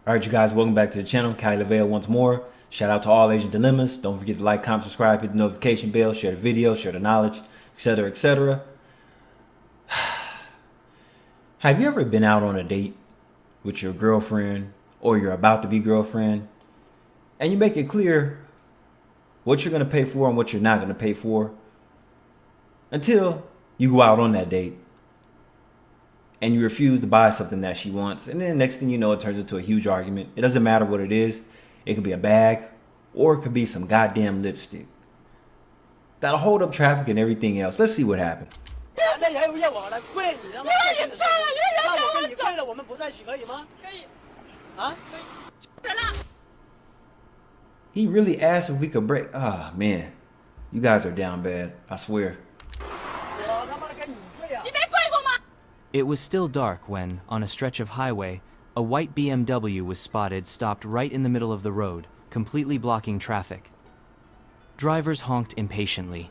Alright, you guys, welcome back to the channel. Cali Lavelle once more. Shout out to all Asian dilemmas. Don't forget to like, comment, subscribe, hit the notification bell, share the video, share the knowledge, etc., etc. Have you ever been out on a date with your girlfriend or your about to be girlfriend, and you make it clear what you're going to pay for and what you're not going to pay for until you go out on that date and you refuse to buy something that she wants, and then next thing you know, it turns into a huge argument. It doesn't matter what it is. It could be a bag or it could be some goddamn lipstick that'll hold up traffic and everything else. Let's see what happened. He really asked if we could break. Ah, man, you guys are down bad, I swear. It was still dark when, on a stretch of highway, a white BMW was spotted stopped right in the middle of the road, completely blocking traffic. Drivers honked impatiently,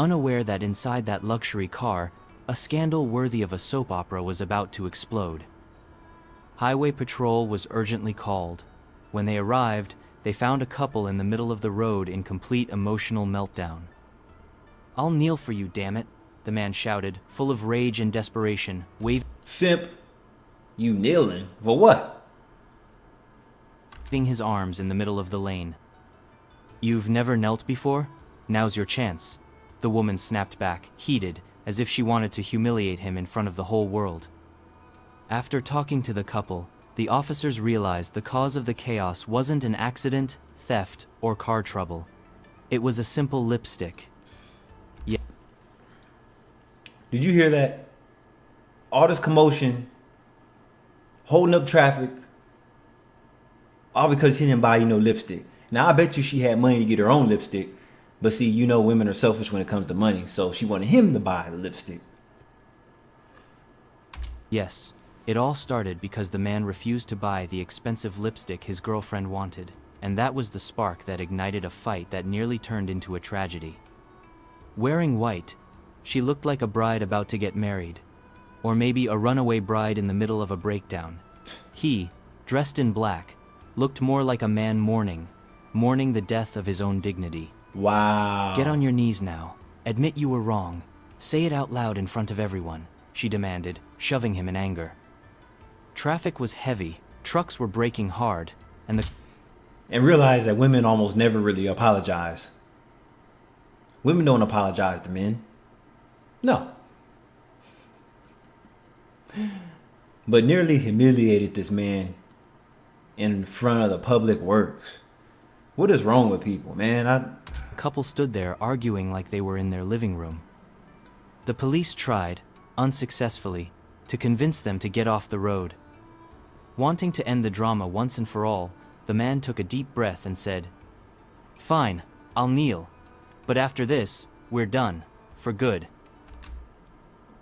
unaware that inside that luxury car, a scandal worthy of a soap opera was about to explode. Highway patrol was urgently called. When they arrived, they found a couple in the middle of the road in complete emotional meltdown. "I'll kneel for you, damn it," the man shouted, full of rage and desperation, waving Simp, you kneeling for what? his arms in the middle of the lane. "You've never knelt before? Now's your chance," the woman snapped back, heated, as if she wanted to humiliate him in front of the whole world. After talking to the couple, the officers realized the cause of the chaos wasn't an accident, theft, or car trouble. It was a simple lipstick. Did you hear that? All this commotion, holding up traffic, all because he didn't buy you no lipstick. Now I bet you she had money to get her own lipstick, but see, you know women are selfish when it comes to money, so she wanted him to buy the lipstick. Yes, it all started because the man refused to buy the expensive lipstick his girlfriend wanted, and that was the spark that ignited a fight that nearly turned into a tragedy. Wearing white, she looked like a bride about to get married, or maybe a runaway bride in the middle of a breakdown. He, dressed in black, looked more like a man mourning the death of his own dignity. Wow. "Get on your knees now. Admit you were wrong. Say it out loud in front of everyone," she demanded, shoving him in anger. Traffic was heavy, trucks were braking hard, And realize that women almost never really apologize. Women don't apologize to men. No. But nearly humiliated this man in front of the public works. What is wrong with people, man? the couple stood there arguing like they were in their living room. The police tried, unsuccessfully, to convince them to get off the road. Wanting to end the drama once and for all, the man took a deep breath and said, "Fine, I'll kneel. But after this, we're done. For good."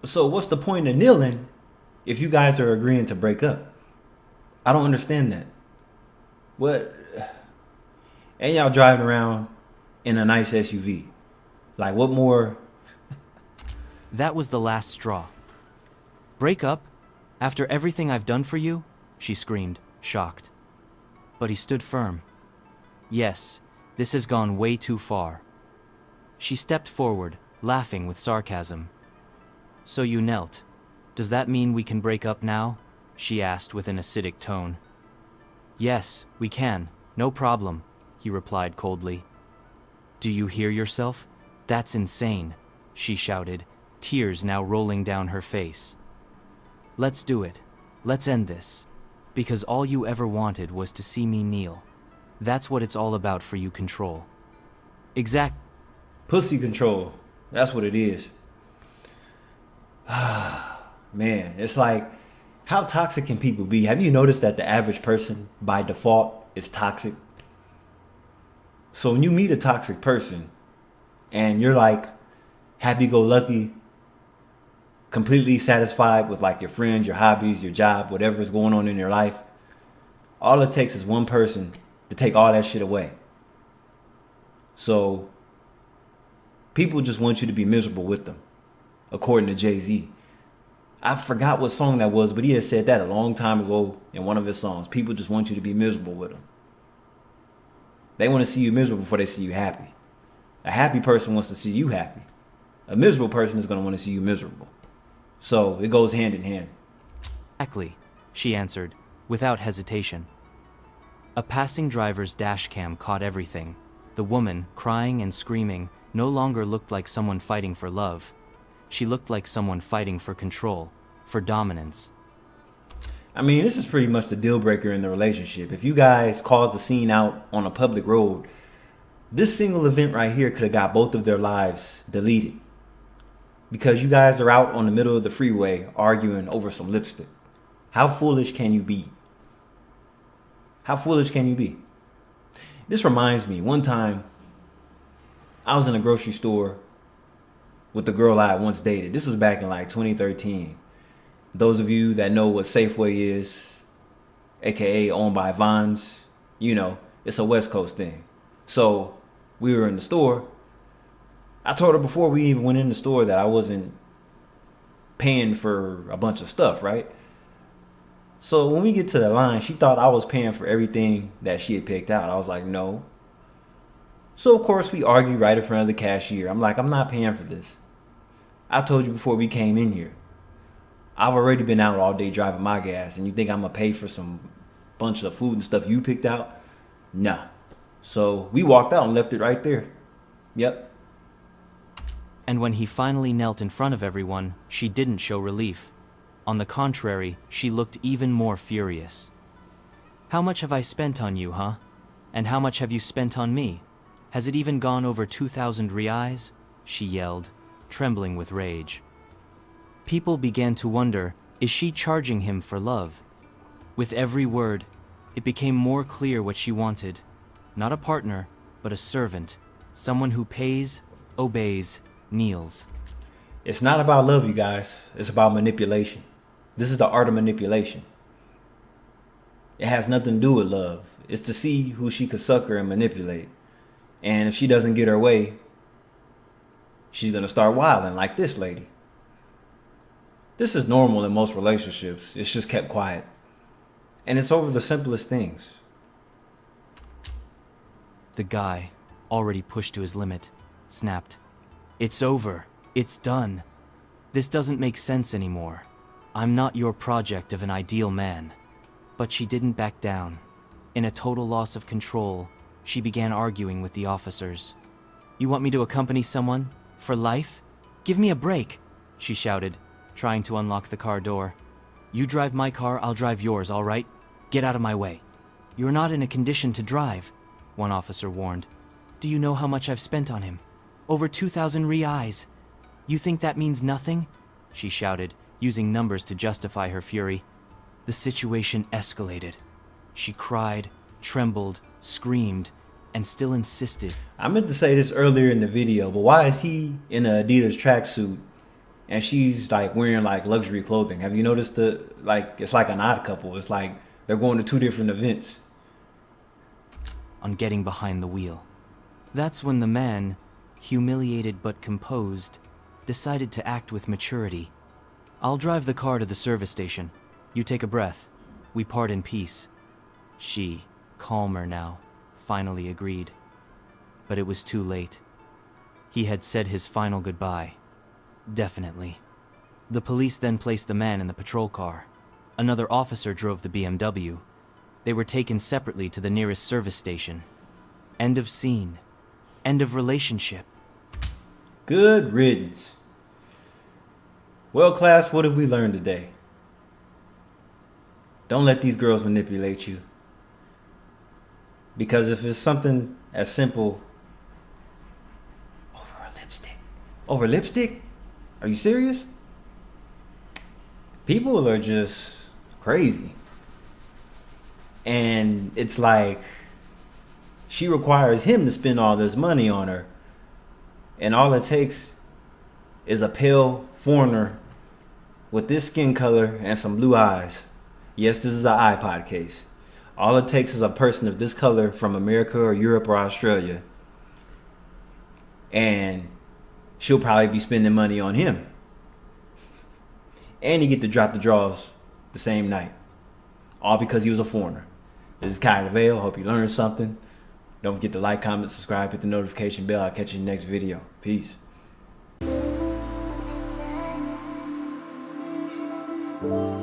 So what's the point of kneeling if you guys are agreeing to break up? I don't understand that. What? And y'all driving around in a nice SUV. Like, what more? That was the last straw. "Break up? After everything I've done for you?" she screamed, shocked. But he stood firm. "Yes, this has gone way too far." She stepped forward, laughing with sarcasm. "So you knelt. Does that mean we can break up now?" she asked with an acidic tone. "Yes, we can. No problem," he replied coldly. "Do you hear yourself? That's insane," she shouted, tears now rolling down her face. "Let's do it. Let's end this. Because all you ever wanted was to see me kneel. That's what it's all about for you, control." Exact. Pussy control. That's what it is. Man, it's like, how toxic can people be? Have you noticed that the average person by default is toxic? So when you meet a toxic person and you're like happy-go-lucky, completely satisfied with like your friends, your hobbies, your job, whatever's going on in your life, all it takes is one person to take all that shit away. So people just want you to be miserable with them, according to Jay-Z. I forgot what song that was, but he had said that a long time ago in one of his songs. People just want you to be miserable with them. They want to see you miserable before they see you happy. A happy person wants to see you happy. A miserable person is going to want to see you miserable. So it goes hand in hand. Exactly, she answered, without hesitation. A passing driver's dash cam caught everything. The woman, crying and screaming, no longer looked like someone fighting for love. She looked like someone fighting for control, for dominance. I mean, this is pretty much the deal breaker in the relationship. If you guys caused the scene out on a public road, this single event right here could have got both of their lives deleted. Because you guys are out on the middle of the freeway arguing over some lipstick. How foolish can you be? How foolish can you be? This reminds me, one time I was in a grocery store with the girl I once dated. This was back in like 2013. Those of you that know what Safeway is, aka owned by Vons, you know, it's a West Coast thing. So we were in the store. I told her before we even went in the store that I wasn't paying for a bunch of stuff, right? So when we get to the line, she thought I was paying for everything that she had picked out. I was like, no. So of course we argued right in front of the cashier. I'm like, I'm not paying for this. I told you before we came in here. I've already been out all day driving my gas, and you think I'm gonna pay for some bunch of food and stuff you picked out? Nah. So we walked out and left it right there. Yep. And when he finally knelt in front of everyone, she didn't show relief. On the contrary, she looked even more furious. How much have I spent on you, huh? And how much have you spent on me? Has it even gone over 2,000 reais? She yelled, trembling with rage. People began to wonder, is she charging him for love? With every word, it became more clear what she wanted. Not a partner, but a servant. Someone who pays, obeys, kneels. It's not about love, you guys. It's about manipulation. This is the art of manipulation. It has nothing to do with love. It's to see who she could sucker and manipulate. And if she doesn't get her way, she's going to start wilding like this lady. This is normal in most relationships. It's just kept quiet. And it's over the simplest things. The guy, already pushed to his limit, snapped. It's over. It's done. This doesn't make sense anymore. I'm not your project of an ideal man. But she didn't back down. In a total loss of control, she began arguing with the officers. You want me to accompany someone? For life? Give me a break, she shouted, trying to unlock the car door. You drive my car, I'll drive yours, all right? Get out of my way. You're not in a condition to drive, one officer warned. Do you know how much I've spent on him? Over 2,000 reais. You think that means nothing? She shouted, using numbers to justify her fury. The situation escalated. She cried, trembled, screamed, and still insisted. I meant to say this earlier in the video, but why is he in an Adidas tracksuit and she's like wearing like luxury clothing? Have you noticed it's like an odd couple. It's like they're going to two different events. On getting behind the wheel. That's when the man, humiliated but composed, decided to act with maturity. I'll drive the car to the service station. You take a breath. We part in peace. She, calmer now, finally agreed. But it was too late. He had said his final goodbye. Definitely. The police then placed the man in the patrol car. Another officer drove the BMW. They were taken separately to the nearest service station. End of scene. End of relationship. Good riddance. Well, class, what have we learned today? Don't let these girls manipulate you. Because if it's something as simple... Over a lipstick. Over lipstick? Are you serious? People are just crazy. And it's like she requires him to spend all this money on her. And all it takes is a pale foreigner with this skin color and some blue eyes. Yes, this is an iPod case. All it takes is a person of this color from America or Europe or Australia. And she'll probably be spending money on him. and he get to drop the draws the same night. All because he was a foreigner. This is Kyle Vale. Hope you learned something. Don't forget to like, comment, subscribe, hit the notification bell. I'll catch you in the next video. Peace. Thank you.